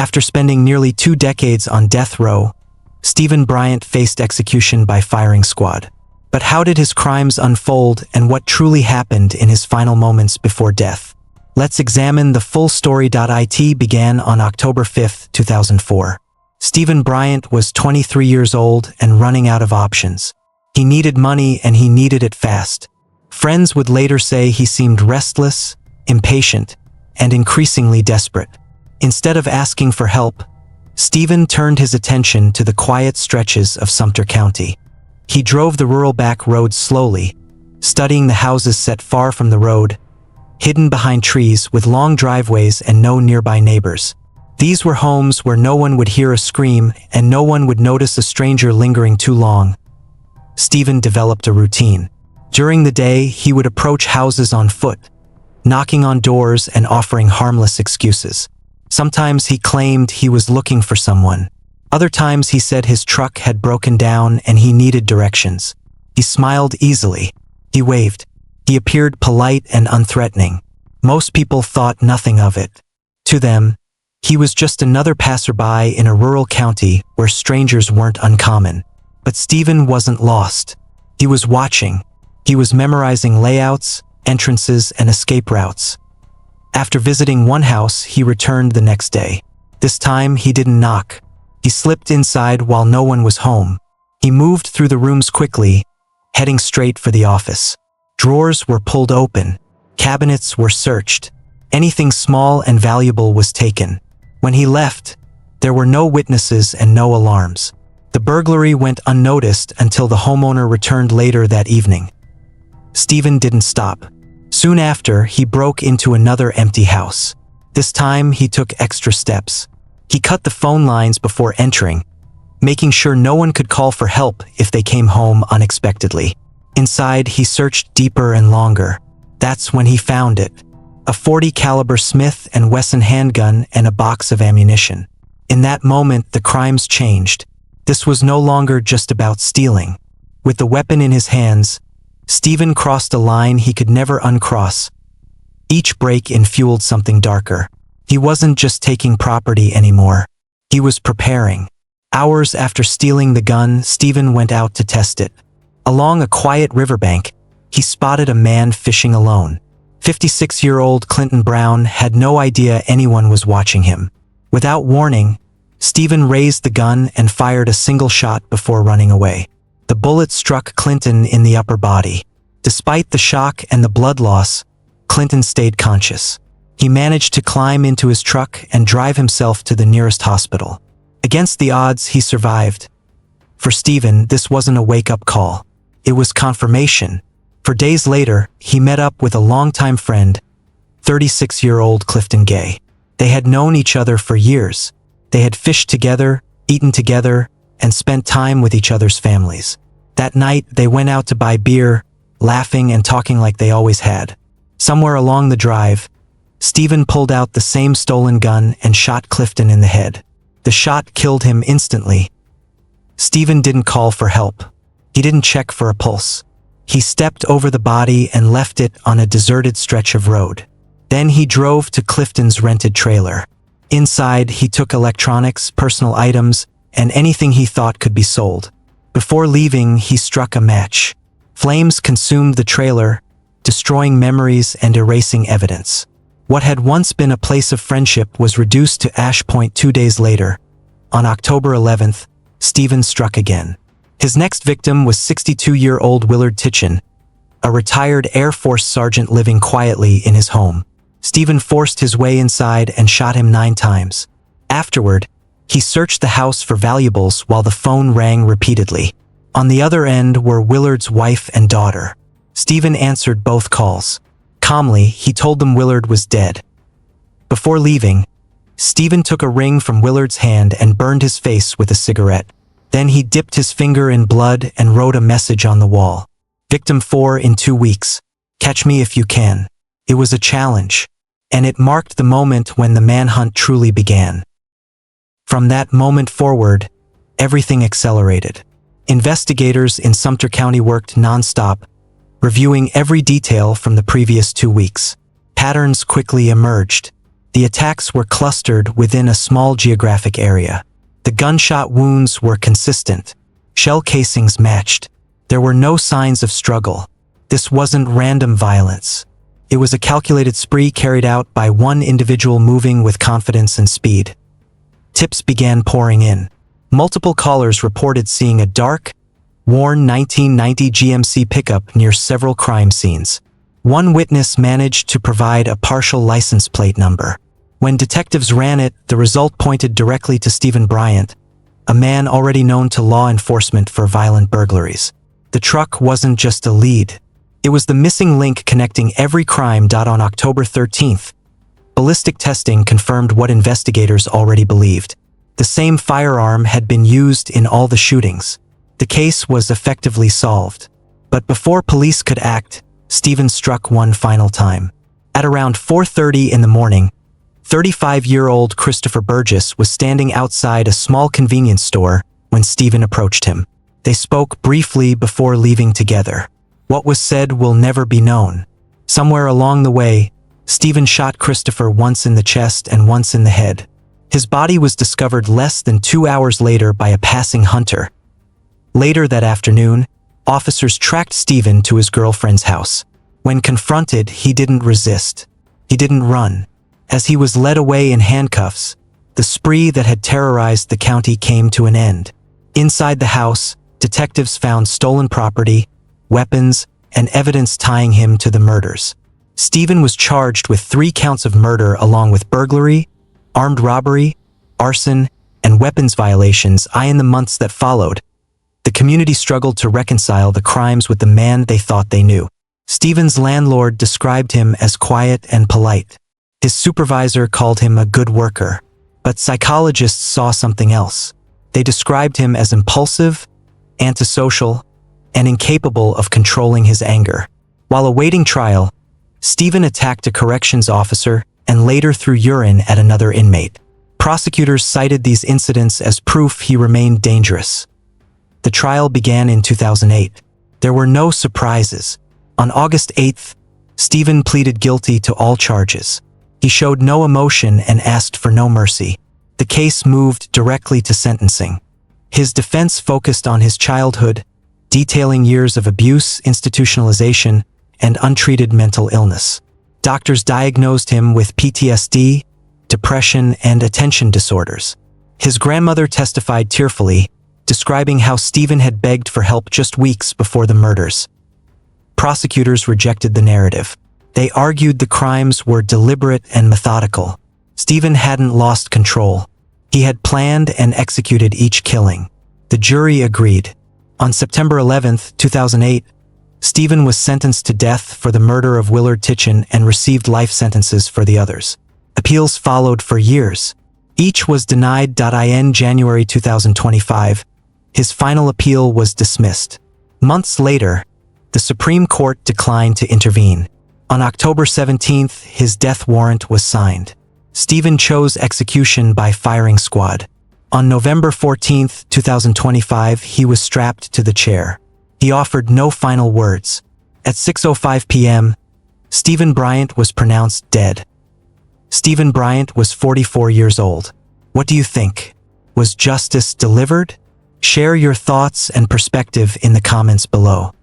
After spending nearly 2 decades on death row, Steven Bryant faced execution by firing squad. But how did his crimes unfold and what truly happened in his final moments before death? Let's examine the full story. It began on October 5, 2004. Steven Bryant was 23 years old and running out of options. He needed money and he needed it fast. Friends would later say he seemed restless, impatient, and increasingly desperate. Instead of asking for help, Steven turned his attention to the quiet stretches of Sumpter County. He drove the rural back roads slowly, studying the houses set far from the road, hidden behind trees with long driveways and no nearby neighbors. These were homes where no one would hear a scream and no one would notice a stranger lingering too long. Steven developed a routine. During the day, he would approach houses on foot, knocking on doors and offering harmless excuses. Sometimes he claimed he was looking for someone. Other times he said his truck had broken down and he needed directions. He smiled easily. He waved. He appeared polite and unthreatening. Most people thought nothing of it. To them, he was just another passerby in a rural county where strangers weren't uncommon. But Steven wasn't lost. He was watching. He was memorizing layouts, entrances, and escape routes. After visiting one house, he returned the next day. This time, he didn't knock. He slipped inside while no one was home. He moved through the rooms quickly, heading straight for the office. Drawers were pulled open. Cabinets were searched. Anything small and valuable was taken. When he left, there were no witnesses and no alarms. The burglary went unnoticed until the homeowner returned later that evening. Steven didn't stop. Soon after, he broke into another empty house. This time, he took extra steps. He cut the phone lines before entering, making sure no one could call for help if they came home unexpectedly. Inside, he searched deeper and longer. That's when he found it. A .40 caliber Smith & Wesson handgun and a box of ammunition. In that moment, the crimes changed. This was no longer just about stealing. With the weapon in his hands, Steven crossed a line he could never uncross. Each break-in fueled something darker. He wasn't just taking property anymore. He was preparing. Hours after stealing the gun, Steven went out to test it. Along a quiet riverbank, he spotted a man fishing alone. 56-year-old Clinton Brown had no idea anyone was watching him. Without warning, Steven raised the gun and fired a single shot before running away. The bullet struck Clinton in the upper body. Despite the shock and the blood loss, Clinton stayed conscious. He managed to climb into his truck and drive himself to the nearest hospital. Against the odds, he survived. For Steven, this wasn't a wake-up call. It was confirmation. For days later, he met up with a longtime friend, 36-year-old Clifton Gay. They had known each other for years. They had fished together, eaten together, and spent time with each other's families. That night, they went out to buy beer, laughing and talking like they always had. Somewhere along the drive, Steven pulled out the same stolen gun and shot Clifton in the head. The shot killed him instantly. Steven didn't call for help. He didn't check for a pulse. He stepped over the body and left it on a deserted stretch of road. Then he drove to Clifton's rented trailer. Inside, he took electronics, personal items, and anything he thought could be sold. Before leaving, he struck a match. Flames consumed the trailer, destroying memories and erasing evidence. What had once been a place of friendship was reduced to ash point 2 days later. On October 11th, Steven struck again. His next victim was 62-year-old Willard Titchen, a retired Air Force sergeant living quietly in his home. Steven forced his way inside and shot him 9 times. Afterward, he searched the house for valuables while the phone rang repeatedly. On the other end were Willard's wife and daughter. Steven answered both calls. Calmly, he told them Willard was dead. Before leaving, Steven took a ring from Willard's hand and burned his face with a cigarette. Then he dipped his finger in blood and wrote a message on the wall. Victim 4 in 2 weeks. Catch me if you can. It was a challenge, and it marked the moment when the manhunt truly began. From that moment forward, everything accelerated. Investigators in Sumpter County worked non-stop, reviewing every detail from the previous 2 weeks. Patterns quickly emerged. The attacks were clustered within a small geographic area. The gunshot wounds were consistent. Shell casings matched. There were no signs of struggle. This wasn't random violence. It was a calculated spree carried out by one individual moving with confidence and speed. Tips began pouring in. Multiple callers reported seeing a dark, worn 1990 GMC pickup near several crime scenes. One witness managed to provide a partial license plate number. When detectives ran it, the result pointed directly to Steven Bryant, a man already known to law enforcement for violent burglaries. The truck wasn't just a lead. It was the missing link connecting every crime. On October 13th, ballistic testing confirmed what investigators already believed. The same firearm had been used in all the shootings. The case was effectively solved. But before police could act, Steven struck one final time. At around 4:30 in the morning, 35-year-old Christopher Burgess was standing outside a small convenience store when Steven approached him. They spoke briefly before leaving together. What was said will never be known. Somewhere along the way, Steven shot Christopher once in the chest and once in the head. His body was discovered less than 2 hours later by a passing hunter. Later that afternoon, officers tracked Steven to his girlfriend's house. When confronted, he didn't resist. He didn't run. As he was led away in handcuffs, the spree that had terrorized the county came to an end. Inside the house, detectives found stolen property, weapons, and evidence tying him to the murders. Steven was charged with 3 counts of murder along with burglary, armed robbery, arson, and weapons violations. In the months that followed, the community struggled to reconcile the crimes with the man they thought they knew. Steven's landlord described him as quiet and polite. His supervisor called him a good worker. But psychologists saw something else. They described him as impulsive, antisocial, and incapable of controlling his anger. While awaiting trial, Steven attacked a corrections officer and later threw urine at another inmate. Prosecutors cited these incidents as proof he remained dangerous. The trial began in 2008. There were no surprises. On August 8th, Steven pleaded guilty to all charges. He showed no emotion and asked for no mercy. The case moved directly to sentencing. His defense focused on his childhood, detailing years of abuse, institutionalization, and untreated mental illness. Doctors diagnosed him with PTSD, depression, and attention disorders. His grandmother testified tearfully, describing how Steven had begged for help just weeks before the murders. Prosecutors rejected the narrative. They argued the crimes were deliberate and methodical. Steven hadn't lost control. He had planned and executed each killing. The jury agreed. On September 11, 2008, Steven was sentenced to death for the murder of Willard Titchen and received life sentences for the others. Appeals followed for years. Each was denied. In January 2025, his final appeal was dismissed. Months later, the Supreme Court declined to intervene. On October 17th, his death warrant was signed. Steven chose execution by firing squad. On November 14, 2025, he was strapped to the chair. He offered no final words. At 6:05 p.m., Steven Bryant was pronounced dead. Steven Bryant was 44 years old. What do you think? Was justice delivered? Share your thoughts and perspective in the comments below.